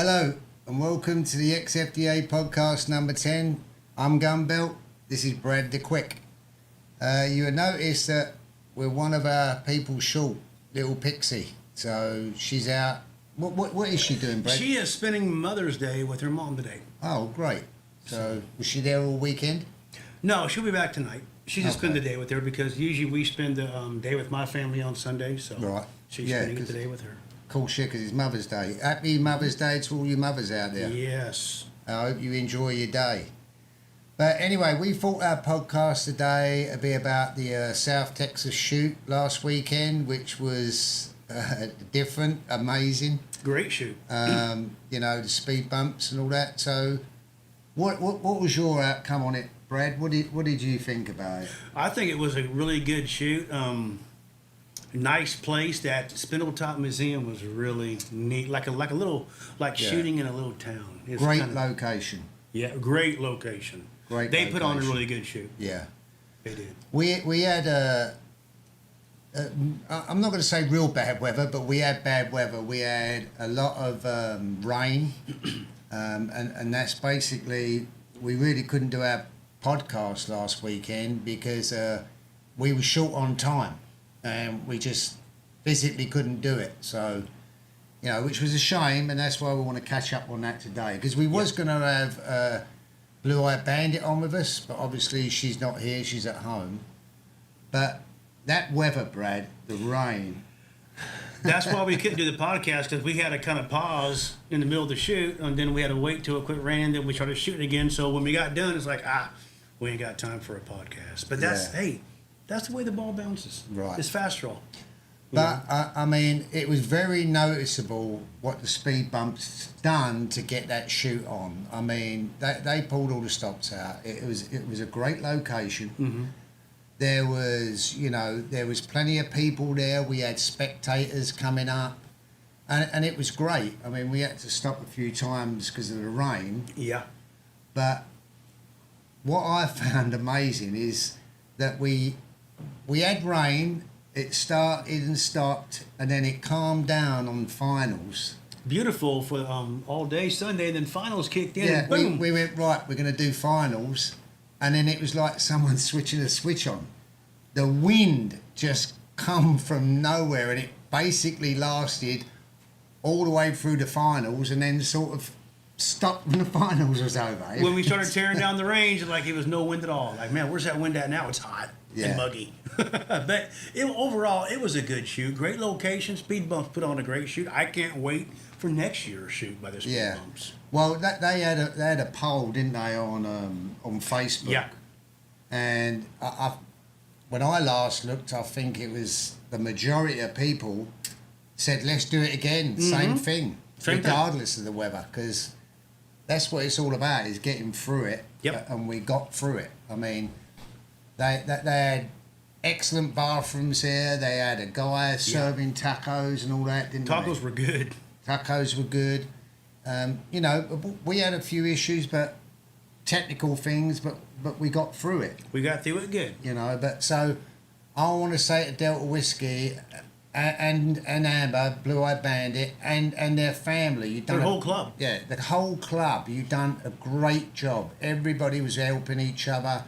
Hello and welcome to the XFDA podcast number 10. I'm Gunbelt. This is Brad the Quick. You will notice that we're one of our people short, little Pixie. So she's out. What is she doing, Brad? She is spending Mother's Day with her mom today. Oh, great. So was she there all weekend? No, she'll be back tonight. She just Okay. spend the day with her because usually we spend the day with my family on Sunday. So Right. she's Yeah, spending 'cause- the day with her. Cool shit, because it's Mother's Day. Happy Mother's Day to all you mothers out there. Yes. I hope you enjoy your day. But anyway, we thought our podcast today would be about the South Texas shoot last weekend, which was different, amazing. Great shoot. The speed bumps and all that. So what was your outcome on it, Brad? What did you think about it? I think it was a really good shoot. Nice place. That Spindletop Museum was really neat. Like a little shooting in a little town. It's Great kinda- location. Yeah, great location. Great They put on a location. really good shoot. Yeah. They did. We had I'm not going to say real bad weather, but we had bad weather. We had a lot of rain, and that's basically, we really couldn't do our podcast last weekend because we were short on time and we just physically couldn't do it. So, which was a shame, and that's why we want to catch up on that today, because we was going to have Blue Eye Bandit on with us, but obviously she's not here, she's at home. But that weather, Brad, the rain. That's why we couldn't do the podcast, because we had to kind of pause in the middle of the shoot, and then we had to wait till it quit raining, then we started shooting again. So when we got done, it's like, we ain't got time for a podcast. But that's the way the ball bounces. Right. It's fast draw. But I mean, it was very noticeable what the speed bumps done to get that shoot on. I mean, they pulled all the stops out. It was a great location. Mm-hmm. There was plenty of people there. We had spectators coming up, and it was great. I mean, we had to stop a few times because of the rain. Yeah. But what I found amazing is that we had rain. It started and stopped, and then it calmed down on finals. Beautiful for all day Sunday, and then finals kicked in. Yeah, And boom. we went, right, we're going to do finals. And then it was like someone switching a switch on. The wind just come from nowhere, and it basically lasted all the way through the finals, and then sort of stopped when the finals was over. When we started tearing down the range, like it was no wind at all. Like, man, where's that wind at now? It's hot and muggy. But overall, it was a good shoot. Great location. Speed Bumps put on a great shoot. I can't wait for next year's shoot by the Speed Bumps. Well, they had a poll, didn't they, on Facebook? Yeah. And when I last looked, I think it was the majority of people said, let's do it again. Mm-hmm. Same thing, Same regardless of the weather, because that's what it's all about, is getting through it. Yep. And we got through it. I mean, they had excellent bathrooms here. They had a guy serving tacos and all that, didn't they? Tacos were good. Tacos were good. We had a few issues, but technical things, but we got through it. We got through it good. But so I want to say to Delta Whiskey and Amber, Blue Eye Bandit, and their family, you done Their whole club. Yeah, the whole club. You done a great job. Everybody was helping each other,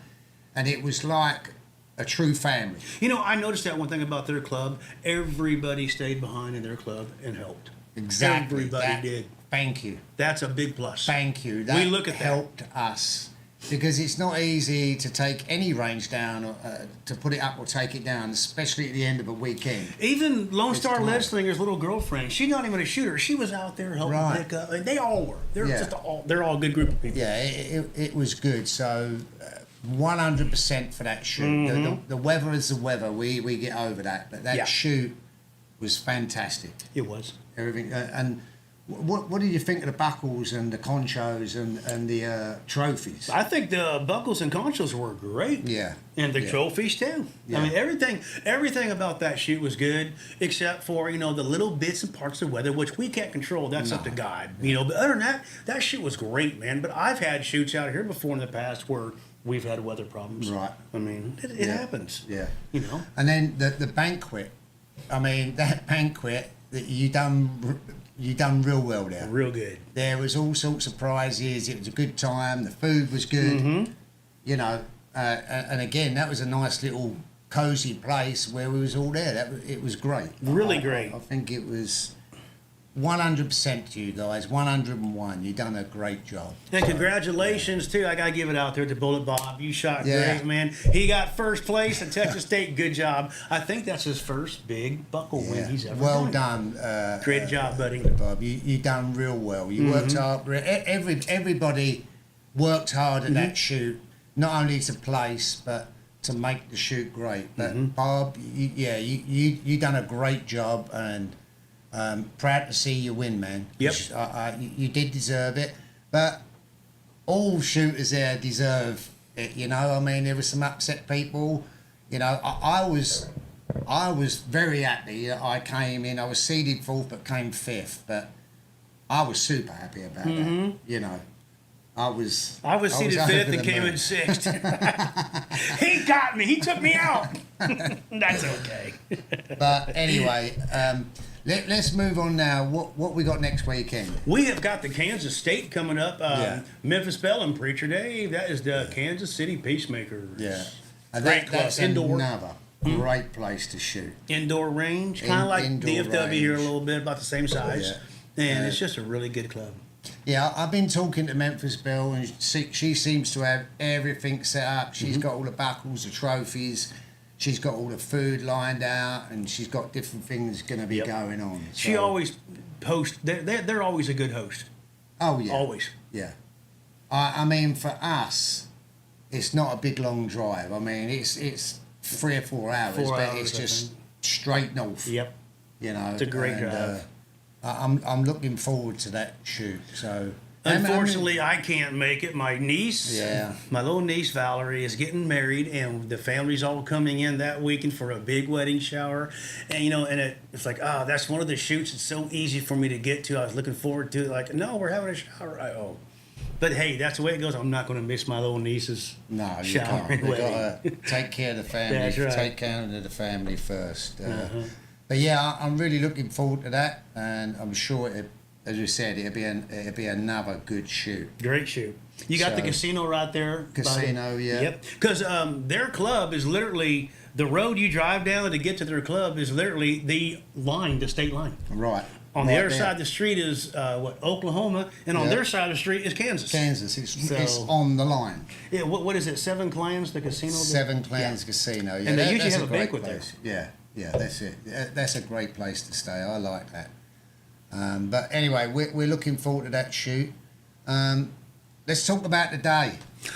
and it was like a true family. I noticed that one thing about their club. Everybody stayed behind in their club and helped. Exactly. Everybody did. Thank you. That's a big plus. Thank you. That We look at that. helped us, because it's not easy to take any range down, or, to put it up or take it down, especially at the end of a weekend. Even Lone It's Star hard. Ledslinger's little girlfriend, she's not even a shooter. She was out there helping Right. pick up. And they all were. They're Yeah. they're all a good group of people. Yeah, it was good. So 100% for that shoot. Mm-hmm. The weather is the weather. We get over that. But that shoot was fantastic. It was. Everything. And what did you think of the buckles and the conchos and the trophies? I think the buckles and conchos were great. Yeah. And the Yeah. trophies too. Yeah. I mean, everything about that shoot was good, except for the little bits and parts of the weather, which we can't control. That's up to God. But other than that shoot was great, man. But I've had shoots out here before in the past where we've had weather problems. Right. I mean, it happens. Yeah. And then the banquet. I mean, that banquet that you done you done real well there. Real good. There was all sorts of prizes. It was a good time. The food was good. Mm-hmm. You know, and again, that was a nice little cozy place where we was all there. It was great. Really great. I think it was 100% to you guys. 101. You done a great job. And congratulations too. I gotta give it out there to Bullet Bob. You shot Yeah. great, man. He got first place at Texas State. Good job. I think that's his first big buckle win he's ever Well done. done. Great job, buddy. Bob. You done real well. You worked hard. Everybody worked hard at that shoot, not only to place but to make the shoot great. But Bob, you done a great job, and proud to see you win, man. Yep. You did deserve it, but all shooters there deserve it. You know, I mean, there were some upset people. You know, I was very happy that I came in. I was seeded fourth, but came fifth. But I was super happy about that. You know, I was seated over fifth the and came moon. in sixth. He got me. He took me out. That's okay. But anyway, let's move on now. What we got next weekend? We have got the Kansas State coming up. Yeah. Memphis Belle and Preacher Dave. That is the Kansas City Peacemakers. Yeah, Great club. that's Indoor. another great place to shoot. Indoor range, kind of like Indoor DFW here a range. little bit, about the same size. And it's just a really good club. Yeah, I've been talking to Memphis Belle, and she seems to have everything set up. She's got all the buckles, the trophies. She's got all the food lined out, and she's got different things going to be going on. She So- always posts. They're always a good host. Oh yeah. Always. Yeah. I mean, for us, it's not a big long drive. I mean, it's 3 or 4 hours, 4 but hours, it's I just think. straight north. Yep. You know, It's a great drive. I'm looking forward to that shoot. So Unfortunately, I can't make it. My niece, Yeah. my little niece Valerie, is getting married, and the family's all coming in that weekend for a big wedding shower. And it's like, that's one of the shoots. It's so easy for me to get to. I was looking forward to it. Like, no, we're having a shower. But hey, that's the way it goes. I'm not going to miss my little niece's no, you shower can't. and You wedding. gotta take care of the family. That's right. Take care of the family first. But yeah, I'm really looking forward to that, and I'm sure as you said, it'll be another good shoot. Great shoot. You got the So- casino right there. Casino, yeah. Yep. Because their club is literally the road you drive down to get to their club is literally the state line. Right. On the Right other there. side of the street is Oklahoma, and on Yeah. their side of the street is Kansas. Kansas. It's So- on the line. Yeah. What is it? Seven Clans, the casino. Seven Clans Casino. Yeah, And they usually that's have a great banquet place. Yeah, that's it. That's a great place to stay. I like that. But anyway, we're looking forward to that shoot. Let's talk about the day.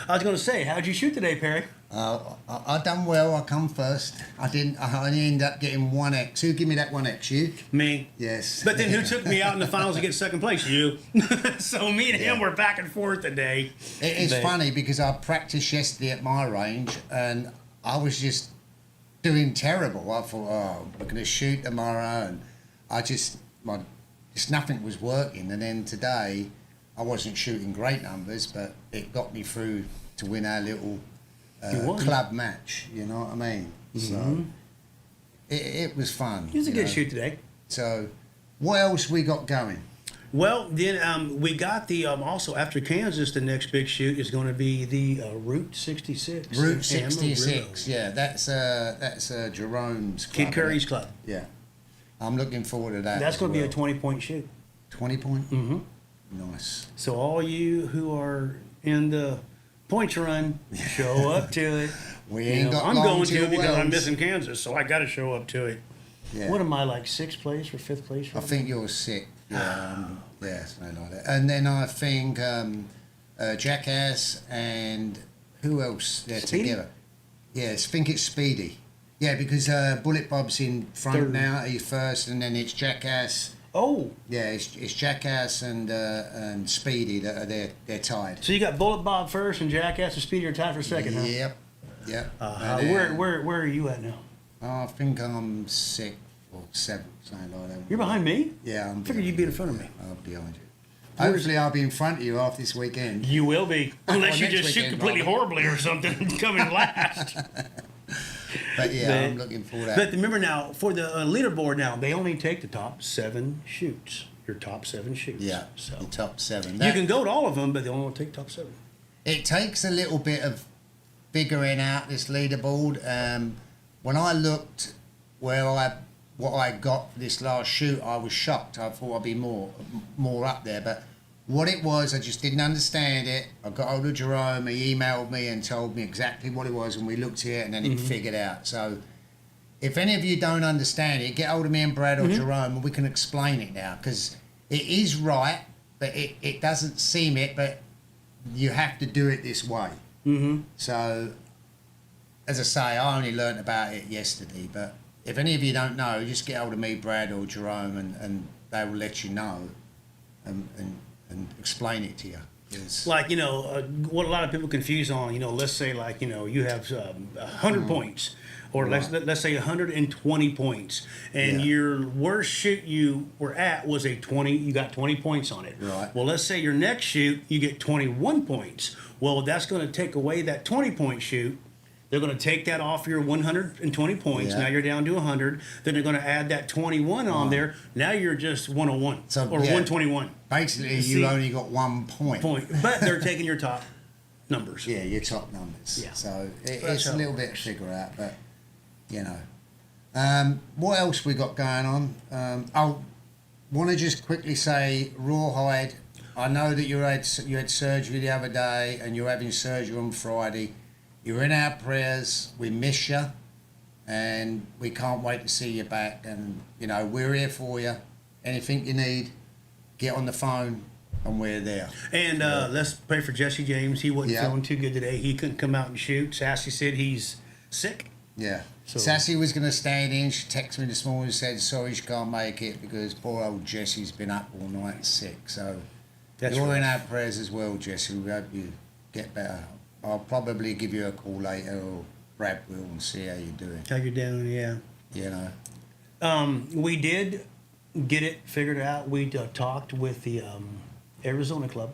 I was going to say, how'd you shoot today, Perry? I done well. I come first. I didn't. I only ended up getting 1X. Who give me that 1X? You? Me. Yes. But then who took me out in the finals to get second place? You. So me and him were back and forth today. It's But- funny because I practiced yesterday at my range and I was just doing terrible. I thought, we're going to shoot tomorrow, and just nothing was working. And then today, I wasn't shooting great numbers, but it got me through to win our little You won. club match. You know what I mean? So it was fun. It was a you good know. shoot today. So, what else we got going? Well, then we got the also after Kansas, the next big shoot is going to be the Route 66. in Route 66. Amarillo. Yeah, that's Jerome's club. Kid Curry's club. Yeah, I'm looking forward to that. That's as going to be a well. 20-point shoot. 20 point. Mm-hmm. Nice. So all you who are in the points run, show up to it. We You ain't know, got I'm long going to till it because I'm Wells. missing Kansas, so I got to show up to it. Yeah. What am I, like 6th place or 5th place? I think you're sick. Yeah, something like that. And then I think Jackass and who else? They're Speedy? together. Yeah, I think it's Speedy. Yeah, because Bullet Bob's in front Third. now. He's first, and then it's Jackass. Oh, Yeah, it's Jackass and Speedy that are they're tied. so you got Bullet Bob first and Jackass and Speedy are tied for second, huh? Yep. Where are you at now? I think I'm 6th or 7th, something like that. You're behind me? Yeah, I'm. I figured you'd be in front of me. I'll be behind you. Hopefully, I'll be in front of you after this weekend. You will be. Unless Well, you next just shoot weekend, completely probably. horribly or something, coming last. But yeah, But- I'm looking for that. But remember now, for the leaderboard now, they only take the top 7 shoots. your top 7 shoots. Yeah, So the top 7. you can go to all of them, but they only want to take top 7. It takes a little bit of figuring out this leaderboard. When I looked what I got for this last shoot, I was shocked. I thought I'd be more up there, but what it was, I just didn't understand it. I got hold of Jerome, he emailed me and told me exactly what it was, and we looked here and then it figured out. So if any of you don't understand it, get hold of me and Brad or Jerome and we can explain it now, because it is right, but it doesn't seem it, but you have to do it this way. So, as I say, I only learnt about it yesterday, but if any of you don't know, just get hold of me, Brad or Jerome, and they will let you know and explain it to you. Like, what a lot of people confuse on, let's say like, you have 100 points, or let's say 120 points, and your worst shoot you were at was you got 20 points on it. Right. Well, let's say your next shoot, you get 21 points. Well, that's going to take away that 20-point shoot. They're going to take that off your 120 points. Yeah. Now you're down to 100. Then they're going to add that 21 on there. Now you're just 101 or 121. Basically, you only got 1 point. But they're taking your top numbers. Yeah, your top numbers. Yeah. So it's a little bit to figure out, but what else we got going on? I want to just quickly say, Rawhide. I know that you had surgery the other day, and you're having surgery on Friday. You're in our prayers. We miss you, and we can't wait to see you back. And we're here for you. Anything you need, get on the phone, and we're there. And let's pray for Jesse James. He wasn't feeling too good today. He couldn't come out and shoot. Sassy said he's sick. Yeah. So, Sassy was going to stand in. She texted me this morning and said, sorry, she can't make it because poor old Jesse's been up all night and sick. So you're in our prayers as well, Jesse. We hope you get better. I'll probably give you a call later, or Brad will, and see how you're doing. How you're doing, yeah. We did get it figured out. We talked with the Arizona Club.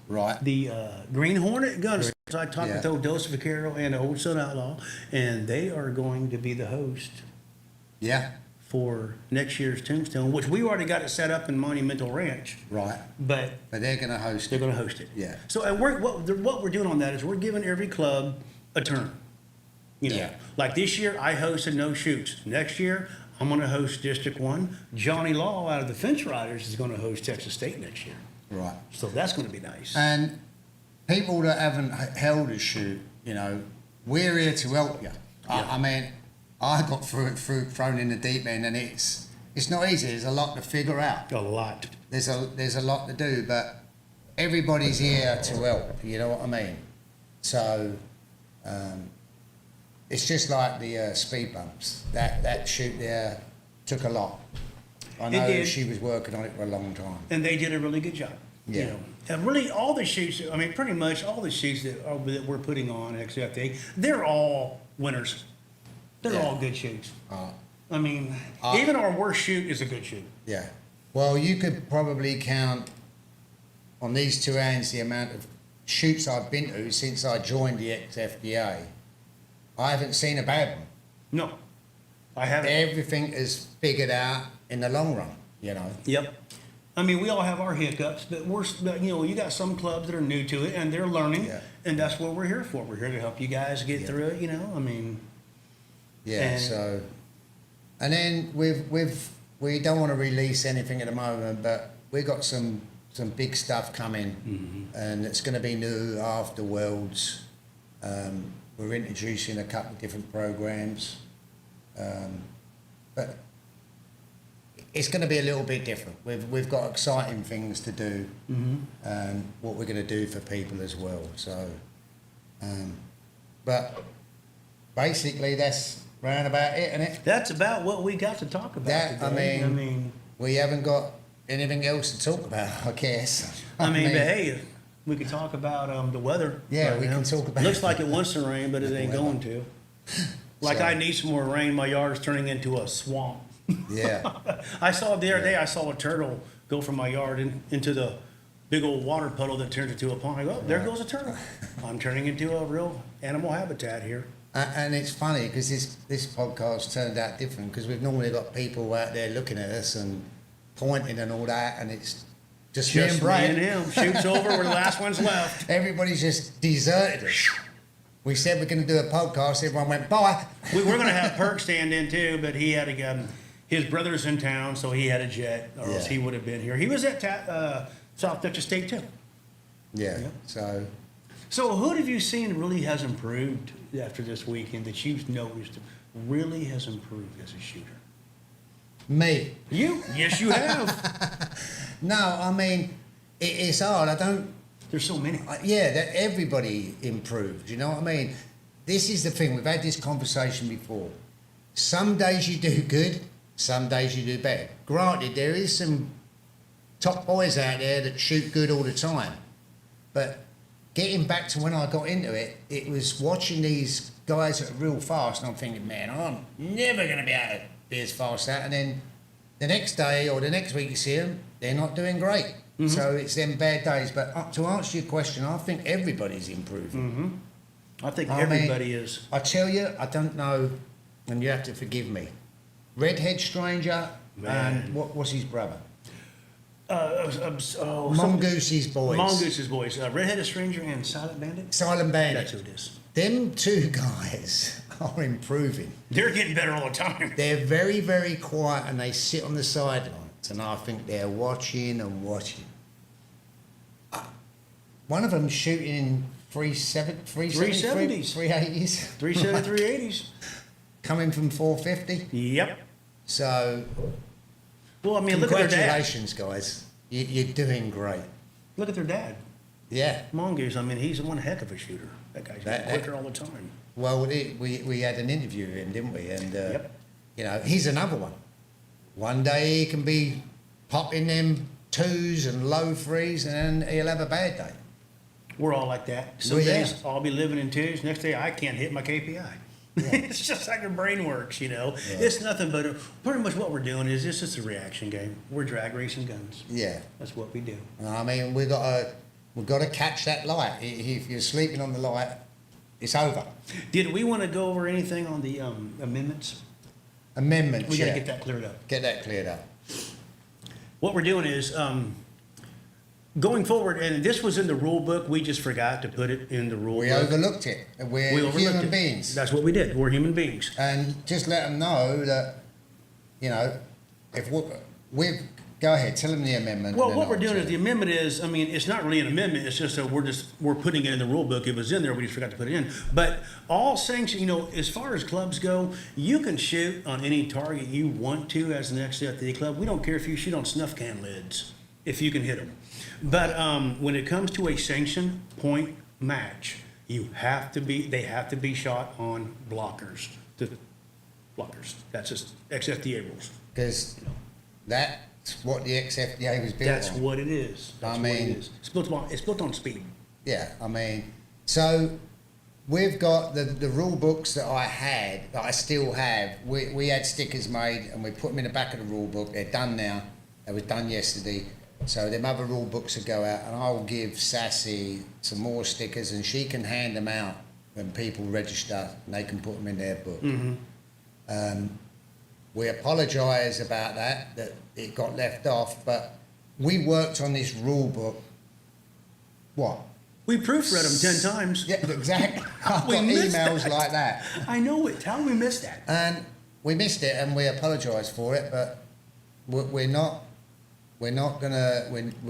Right. The Green Hornet Guns. I talked with old Joseph Vaquero and Old Sun Outlaw, and they are going to be the host. Yeah. For next year's Tombstone, which we already got it set up in Monumental Ranch. Right. But they're going to host it. They're going to host it. Yeah. So and what we're doing on that is we're giving every club a turn. Like this year, I hosted no shoots. Next year, I'm going to host District 1. Johnny Law out of the Fence Riders is going to host Texas State next year. Right. So that's going to be nice. And people that haven't held a shoot, we're here to help you. Yeah. I mean, I got thrown in the deep end, and it's not easy. There's a lot to figure out. A lot. There's a lot to do, but everybody's here to help. You know what I mean? So it's just like the speed bumps. That shoot there took a lot. I know she was working on it for a long time, and they did a really good job. Yeah. And really, all the shoots. I mean, pretty much all the shoots that we're putting on XFDA, they're all winners. They're all good shoots. I mean, even our worst shoot is a good shoot. Yeah. Well, you could probably count on these two hands the amount of shoots I've been to since I joined the XFDA. I haven't seen a bad one. No, I haven't. Everything is figured out in the long run, Yep. I mean, we all have our hiccups, but you got some clubs that are new to it and they're learning, and that's what we're here for. We're here to help you guys get through it. I mean. Yeah. So, and then we don't want to release anything at the moment, but we got some big stuff coming, and it's going to be new after Worlds. We're introducing a couple of different programs, but it's going to be a little bit different. We've got exciting things to do, and what we're going to do for people as well. So, but basically that's round about it, isn't it? That's about what we got to talk about today. I mean, we haven't got anything else to talk about, I guess. I mean, but hey, we could talk about the weather. Yeah, right we now. can talk about. Looks like it wants to rain, but it ain't going to. Like I need some more rain. My yard's turning into a swamp. Yeah. I saw the other day. I saw a turtle go from my yard into the big old water puddle that turns into a pond. I go, oh, there goes a turtle. I'm turning into a real animal habitat here. And it's funny because this podcast turned out different because we've normally got people out there looking at us and pointing and all that, and it's just Just me and Brad. me and him. Shoots over. We're the last ones left. Everybody's just deserted us. We said we're going to do a podcast. Everyone went, bye. We were going to have Perk stand in too, but he had to go. His brother's in town, so he had a jet, or else he would have been here. He was at South Dutch State too. Yeah. So who have you seen really has improved after this weekend that you've noticed really has improved as a shooter? me. You? Yes, you have. No, I mean, it's hard. I don't. There's so many. Yeah, that everybody improved. You know what I mean? This is the thing. We've had this conversation before. Some days you do good, some days you do bad. Granted, there is some top boys out there that shoot good all the time. But getting back to when I got into it, it was watching these guys that are real fast, and I'm thinking, man, I'm never going to be able to be as fast as that. And then the next day or the next week you see them, they're not doing great. Mm-hmm. So it's them bad days. But to answer your question, I think everybody's improving. Mm-hmm. I think everybody is. I tell you, I don't know, and you have to forgive me. Redhead Stranger and what's his brother? Mongoose's boys. Mongoose's boys. Redheaded Stranger and Silent Bandit? Silent Bandit. That's who it is. Them two guys are improving. They're getting better all the time. They're very, very quiet and they sit on the sidelines, and I think they're watching and watching. One of them's shooting 370s. 380s. 380s. Coming from 450. Yep. So, well, I mean, look at their dad. Congratulations, guys. You're doing great. Look at their dad. Yeah. Mongoose, I mean, he's one heck of a shooter. That guy's getting quicker all the time. Well, we had an interview with him, didn't we? And, you know, he's another one. One day he can be popping them twos and low threes, and then he'll have a bad day. We're all like that. Some days I'll be living in twos. Next day I can't hit my KPI. Yeah. It's just like your brain works, you know. Yeah. It's nothing but pretty much what we're doing is it's just a reaction game. We're drag racing guns. Yeah, that's what we do. I mean, we've got to catch that light. If you're sleeping on the light, it's over. Did we want to go over anything on the amendments? Amendments. We got to get that cleared up. Get that cleared up. What we're doing is going forward, and this was in the rule book. We just forgot to put it in the rule book. We overlooked it. We're human beings. That's what we did. We're human beings. And just let them know that, you know, if we've go ahead, tell them the amendment. Well, what we're doing is the amendment is, I mean, it's not really an amendment. It's just that we're putting it in the rule book. It was in there. We just forgot to put it in. But all sanctions, you know, as far as clubs go, you can shoot on any target you want to as an XFDA club. We don't care if you shoot on snuff can lids, if you can hit them. But when it comes to a sanctioned point match, they have to be shot on blockers. Blockers. That's just XFDA rules. Because that's what the XFDA was built on. That's what it is. That's what it is. It's built on speed. Yeah, I mean, so we've got the rule books that I still have. We had stickers made and we put them in the back of the rule book. They're done now. They was done yesterday. So them other rule books will go out, and I'll give Sassy some more stickers, and she can hand them out when people register, and they can put them in their book. Mm-hmm. We apologise about that it got left off, but we worked on this rule book. What? We proofread them 10 times. Yeah, exactly. I've got emails like that. I know it. How did we miss that? And we missed it, and we apologise for it, but we're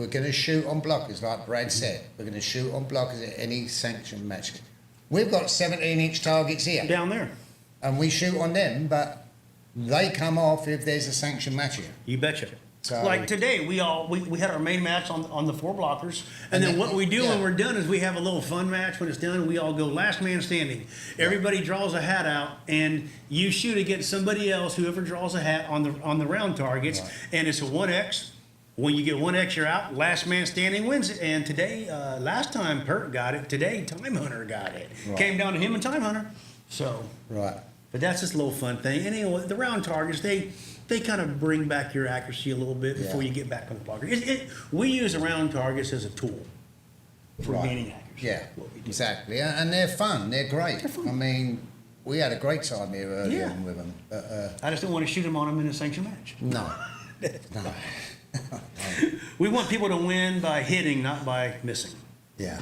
gonna shoot on blockers, like Brad said. We're gonna shoot on blockers at any sanctioned match. We've got 17-inch targets here down there, and we shoot on them, but they come off if there's a sanctioned match here. You betcha. So, like today, we had our main match on the 4 blockers, and then what we do when we're done is we have a little fun match. When it's done, we all go last man standing. Everybody draws a hat out, and you shoot against somebody else, whoever draws a hat on the round targets, and it's a 1X. When you get 1X, you're out. Last man standing wins it. And today, last time Perk got it. Today, Time Hunter got it. Right. Came down to him and Time Hunter. So, right. But that's just a little fun thing. And anyway, the round targets, they kind of bring back your accuracy a little bit before you get back on the blocker. We use the round targets as a tool for gaining accuracy. Yeah, exactly. And they're fun. They're great. They're fun. I mean, we had a great time here earlier on with them. I just don't want to shoot them on them in a sanctioned match. No. No. We want people to win by hitting, not by missing. Yeah,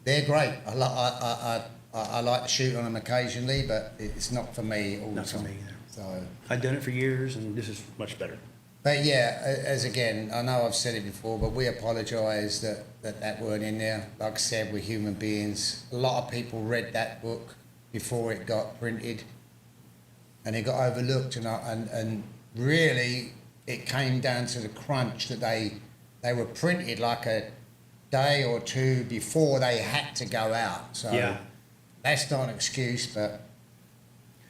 they're great. I like to shoot on them occasionally, but it's not for me all the time. Not for me either. So I've done it for years, and this is much better. but yeah, as again, I know I've said it before, but we apologise that weren't in there. Like I said, we're human beings. A lot of people read that book before it got printed, and it got overlooked. And really, it came down to the crunch that they were printed like a day or two before they had to go out. So Yeah. that's not an excuse, but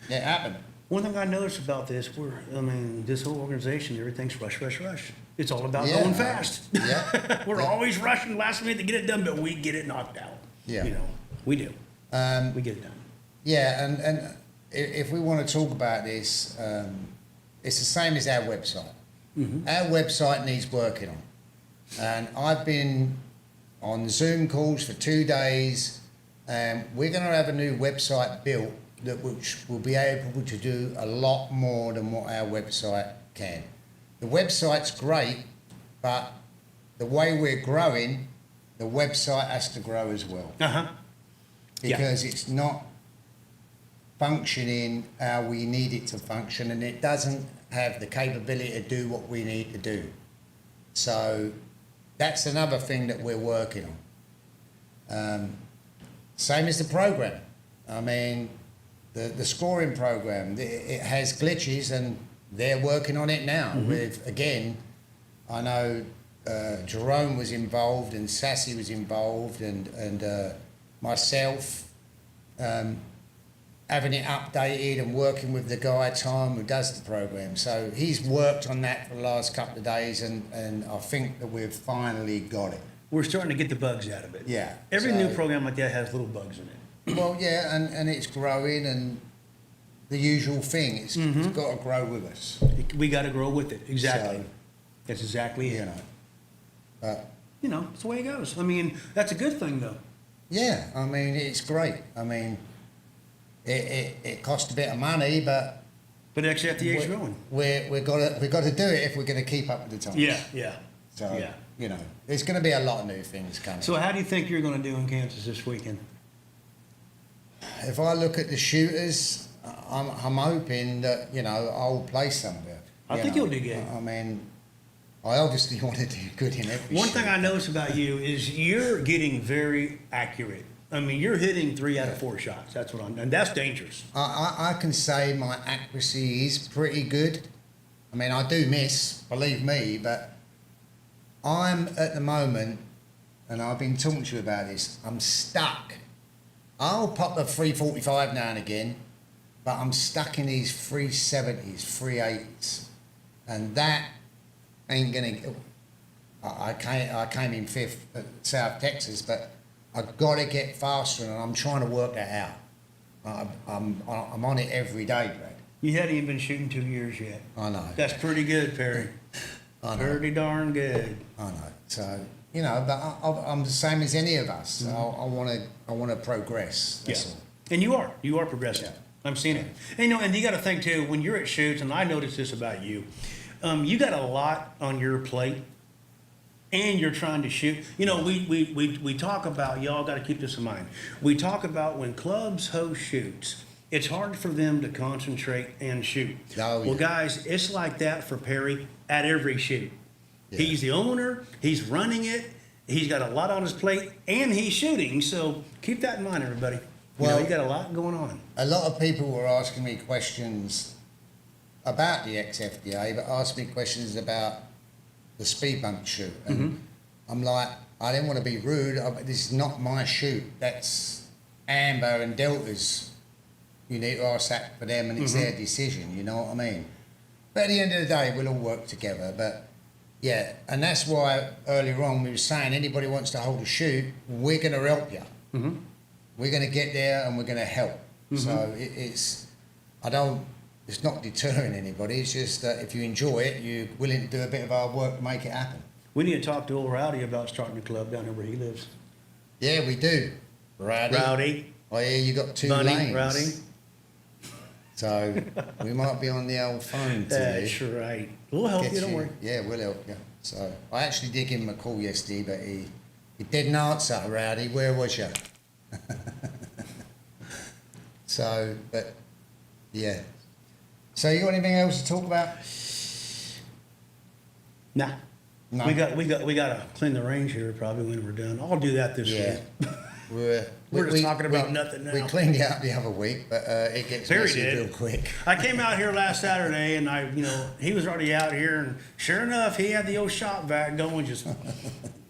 it happened. One thing I noticed about this, this whole organization, everything's rush, rush, rush. It's all about Yeah. going fast. Yeah. We're Yeah. always rushing last minute to get it done, but we get it knocked out. Yeah. We do. We get it done. Yeah, and if we want to talk about this, it's the same as our website. Our website needs working on. And I've been on Zoom calls for 2 days, and we're going to have a new website built which will be able to do a lot more than what our website can. The website's great, but the way we're growing, the website has to grow as well. Because it's not functioning how we need it to function, and it doesn't have the capability to do what we need to do. So that's another thing that we're working on. Same as the program. I mean, the scoring program, it has glitches, and they're working on it now. With, again, I know Jerome was involved, and Sassy was involved, and myself, having it updated and working with the guy, Tom, who does the program. So he's worked on that for the last couple of days, and I think that we've finally got it. We're starting to get the bugs out of it. Yeah. Every so- new program like that has little bugs in it. Well, yeah, and it's growing, and the usual thing, it's got to grow with us, We got to grow with it. Exactly. So- That's exactly you it. know. But It's the way it goes. That's a good thing, though. yeah, I mean, it's great. I mean, it costs a bit of money, but But XFDA is growing. we've got to do it if we're going to keep up with the times. Yeah. So Yeah. there's going to be a lot of new things coming. So how do you think you're going to do in Kansas this weekend? If I look at the shooters, I'm hoping that I'll play somewhere. I think you'll do good. I mean, I obviously want to do good in every. One thing shoot. I notice about you is you're getting very accurate. You're hitting 3 out of 4 shots. That's and that's dangerous. I can say my accuracy is pretty good. I mean, I do miss, believe me, but I'm at the moment, and I've been talking to you about this, I'm stuck. I'll pop a 345 now and again, but I'm stuck in these 370s, 380s. And that ain't gonna, I came in 5th at South Texas, but I've got to get faster, and I'm trying to work that out. I'm on it every day, Brad. You hadn't even been shooting 2 years yet. I know. That's pretty good, Perry. I know. Pretty darn good. I know. So but I'm the same as any of us. I want to progress. That's all. And you are progressing. Yeah. I'm seeing it. And you got to think too, when you're at shoots, and I noticed this about you, you got a lot on your plate, and you're trying to shoot. We talk about, y'all got to keep this in mind. We talk about when clubs host shoots, it's hard for them to concentrate and shoot. Oh, yeah. Well, guys, it's like that for Perry at every shoot. Yeah. He's the owner. He's running it. He's got a lot on his plate, and he's shooting. So keep that in mind, everybody. Well, you got a lot going on. A lot of people were asking me questions about the XFDA, but asked me questions about the speed bump shoot. And I'm like, I didn't want to be rude. This is not my shoot. That's Amber and Delta's. You need to ask that for them, and it's their decision. You know what I mean? But at the end of the day, we'll all work together. But yeah, and that's why earlier on we were saying anybody wants to hold a shoot, we're going to help you. We're going to get there and we're going to help. So it's not deterring anybody. It's just that if you enjoy it, you're willing to do a bit of hard work to make it happen. We need to talk to old Rowdy about starting a club down there where he lives. Yeah, we do. Rowdy. Rowdy. Oh yeah, you got 2 Bunny, lanes. Rowdy. So we might be on the old phone today. That's right. We'll help you, don't worry. Yeah, we'll help you. So I actually did give him a call yesterday, but he didn't answer, Rowdy. Where was you? So, but yeah. So you got anything else to talk about? Nah. No. We gotta clean the range here probably when we're done. I'll do that this Yeah. week. We're just talking about nothing now. We cleaned it up the other week, but it gets Barry messy did. real quick. I came out here last Saturday and he was already out here and sure enough he had the old shop vac going just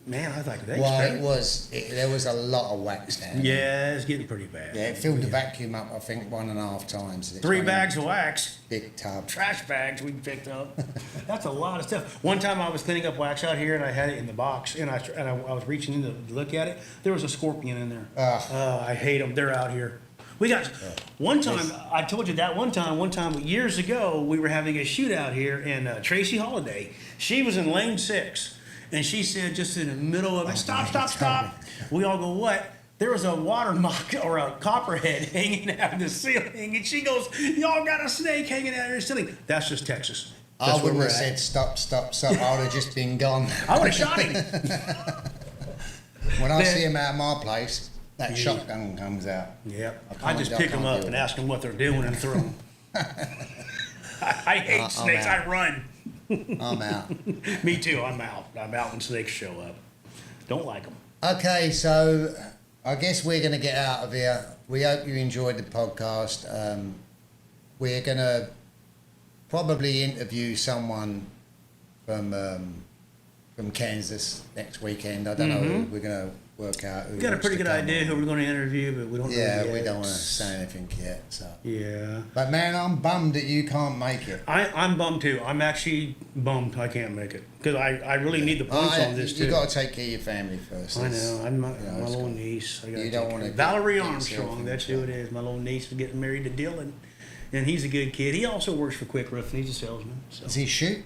man, I was like, thanks, Well, Barry. there was a lot of wax down. Yeah, it's getting pretty bad. Yeah, it filled the vacuum up, I think, 1.5 times. It's 3 one bags of wax. Big tub. Trash bags we picked up. That's a lot of stuff. One time I was cleaning up wax out here and I had it in the box and I was reaching in to look at it. There was a scorpion in there. I hate them. They're out here. We got one time. I told you that one time years ago we were having a shootout here and Tracy Holiday. She was in lane 6 and she said just in the middle of it, stop. We all go, what? There was a water mock or a copperhead hanging out of the ceiling, and she goes, "Y'all got a snake hanging out of the ceiling." That's just Texas. That's I wouldn't have said stop. I would have just been gone. I would have shot him. When I see him out of my place, that shotgun comes out. Yep. I just pick them up and ask them what they're doing and throw them. I hate snakes. I run. I'm out. Me too. I'm out. I'm out when snakes show up. Don't like them. Okay, so I guess we're going to get out of here. We hope you enjoyed the podcast. We're going to probably interview someone from Kansas next weekend. I don't know who we're going to work out. Who We got a wants pretty to good come idea on. who we're going to interview, but we don't know Yeah, yet. we don't want to say anything yet. So. Yeah. But man, I'm bummed that you can't make it. I'm bummed too. I'm actually bummed I can't make it because I really need the points on this too. You got to take care of your family first. I That's- know. I'm my you know, my it's little got- niece. I gotta You don't take wanna care. get- Valerie get yourself Armstrong. in That's who trouble. it is. My little niece is getting married to Dylan, and he's a good kid. He also works for Quick Roof, and he's a salesman. So. Does he shoot?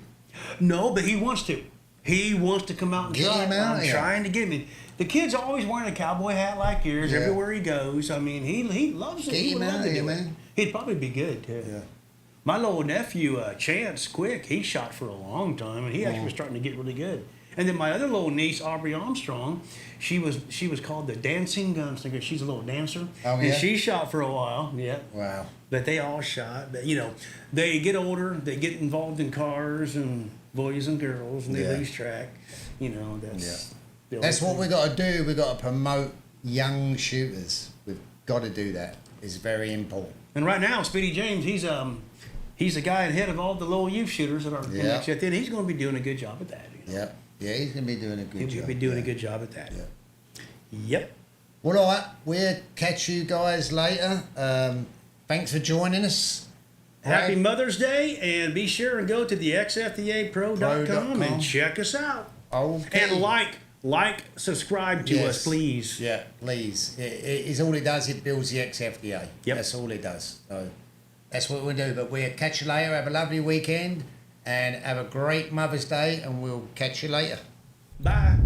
No, but he wants to. He wants to come out and Get try. him out I'm here. trying to get him. The kid's always wearing a cowboy hat like yours Yeah. everywhere he goes. I mean, he loves it. Get He him would love out to here, do it. man. He'd probably be good too. Yeah. My little nephew, Chance Quick, he shot for a long time, and he actually was starting to get really good. And then my other little niece, Aubrey Armstrong, she was called the dancing gunslinger. She's a little dancer, Oh, and yeah? she shot for a while. Yeah, Wow. but they all shot. But they get older, they get involved in cars and boys and girls, and they Yeah. lose track. That's That's what we got to do. We got to promote young shooters. We've got to do that. It's very important. And right now, Speedy James, he's the guy ahead of all the little youth shooters that are in Yeah. XFDA, and he's going to be doing a good job at that. Yep. Yeah, he's going to be doing a good job. He'll be doing yeah. a good job at that. Yeah. Yep. Well, all right. We'll catch you guys later. Thanks for joining us. Happy Brad? Mother's Day, and be sure and go to the xfdapro.com and check us out. Okay. And subscribe to us, please. Yeah, please. It's all it does. It builds the XFDA. Yep. That's all it does. So that's what we'll do. But we'll catch you later. Have a lovely weekend and have a great Mother's Day, and we'll catch you later. Bye.